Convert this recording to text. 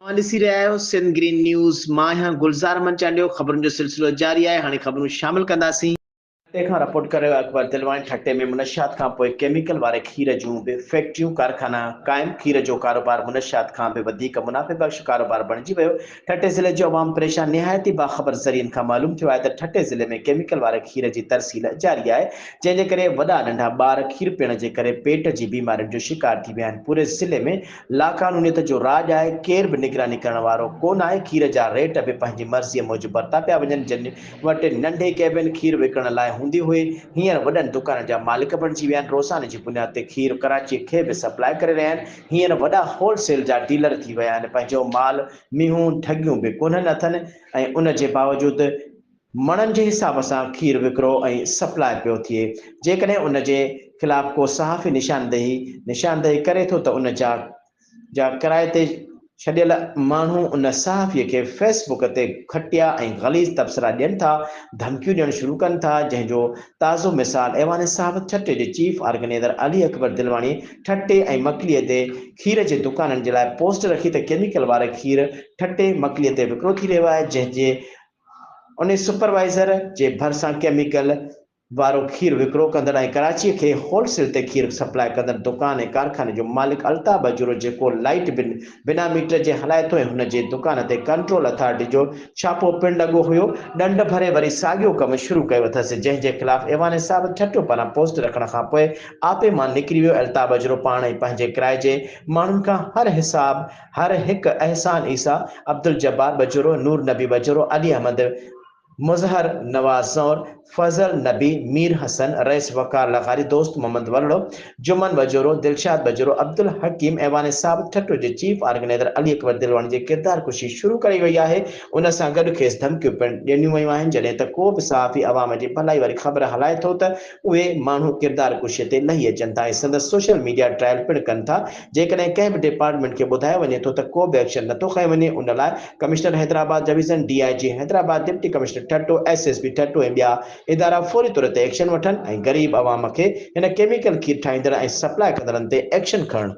ॾिसी रहिया आहियो सिंध ग्रीन न्यूज़। मां आहियां गुलज़ार मंचांडियो। ख़बरुनि जो सिलसिलो जारी आहे। हाणे ख़बरूं शामिल कंदासीं। तंहिंखां रिपोर्ट करे अकबर दिलवानी ठटे में मुनशियात खां पोइ केमिकल वारे खीर जूं बि फैक्ट्रियूं कारखाना क़ाइमु। खीर जो कारोबार मुनशियात खां बि वधीक मुनाफ़े बख़्श कारोबार बणिजी वियो। ठटे ज़िले जो अवाम परेशान। निहायती बाख़बर ज़रियनि खां मालूम थियो आहे त ठटे ज़िले में केमिकल वारे खीर जी तरसील जारी आहे, जंहिंजे करे वॾा नंढा ॿार खीर पीअण जे करे पेट जी बीमारियुनि जो शिकार थी विया आहिनि। पूरे ज़िले में लाक़ानूनियत जो राज आहे। केर बि निगरानी करण वारो कोन आहे। खीर जा रेट बि पंहिंजी मर्ज़ीअ मूजिबि वरिता पिया वञनि। जिन वटि नंढे कैबिन खीर विकिणण लाइ हूंदी हुई, हींअर वॾनि दुकान जा मालिक बणिजी विया आहिनि। रोज़ाने जी बुनियाद ते खीर कराची खे बि सप्लाई करे रहिया आहिनि। हींअर वॾा होलसेल जा डीलर थी विया आहिनि। पंहिंजो माल मींहूं ठगियूं बि कोन्हनि अथनि ऐं उन जे बावजूदि मणनि जे हिसाब सां खीर विकिरो ऐं सप्लाई पियो थिए। जेकॾहिं उन जे ख़िलाफ़ को सहाफ़ी निशानदेही करे थो त उन जा किराए ते छॾियल माण्हू उन सहाफ़ीअ खे फेसबुक ते खटिया ऐं ग़लीज़ तबसरा ॾियनि था, धमकियूं ॾियणु शुरू कनि था, जंहिंजो ताज़ो मिसाल ऐवान साहब ठटे जे चीफ ऑर्गेनाइज़र अली अकबर दिलवानी ठटे ऐं मकलीअ ते खीर जे दुकाननि जे लाइ पोस्ट रखी त केमिकल वारे खीर ठटे मकलीअ ते विकिरो थी रहियो आहे, जंहिंजे उन सुपरवाइज़र जे भरिसां केमिकल वारो खीर विकिरो कंदड़ ऐं कराचीअ खे होलसेल ते खीर सप्लाई कंदड़ दुकान ऐं कारखाने जो मालिक अल्ताफ़ बजूरो, जेको लाइट बिना मीटर जे हलाए थो ऐं हुन जे दुकान ते कंट्रोल अथॉरिटी जो छापो पिणु लॻो हुयो, ॾंड भरे वरी साॻियो कमु शुरू कयो अथसि, जंहिंजे ख़िलाफ़ ऐवान साहब छठो पारां पोस्ट रखण खां पोइ आपे मां निकिरी वियो। अल्ताफ़ बजूरो पाण ऐं पंहिंजे किराए जे माण्हुनि खां हर हिकु एहसान ईसा, अब्दुल जब्बार बजूरो, नूर नबी बजूरो, अली अहमद मुज़हर, नवाज़ ज़ौर, फज़ल नबी, मीर हसन, रईस वकार लग़ारी, दोस्त मोहम्मद वल्लो, जुमन बजूरो, दिलशाद बजूरो, अब्दुल हकीम ऐवान साहब ठटो जे चीफ ऑर्गेनाइज़र अली अकबर दिलवानी जे किरदार कुशी शुरू कई वई आहे। उन सां गॾु खेसि धमकियूं पिणु ॾिनियूं वयूं आहिनि। जॾहिं त को बि सहाफ़ी अवाम जी भलाई वारी ख़बर हलाए थो त उहे माण्हू किरदार कुशीअ ते लही अचनि था ऐं संदसि सोशल मीडिया ट्रायल पिणु कनि था। जेकॾहिं कंहिं बि डिपार्टमेंट खे ॿुधायो वञे थो त को बि एक्शन नथो खंयो वञे, उन लाइ commissioner Hyderabad division, DIG Hyderabad, deputy commissioner Thatta, SSP Thatta ऐं ॿिया इदारा फौरी तौर ते एक्शन वठनि ऐं ग़रीब अवाम खे हिन केमिकल खीर ठाहींदड़ ऐं सप्लाई कंदड़नि ते एक्शन खणनि।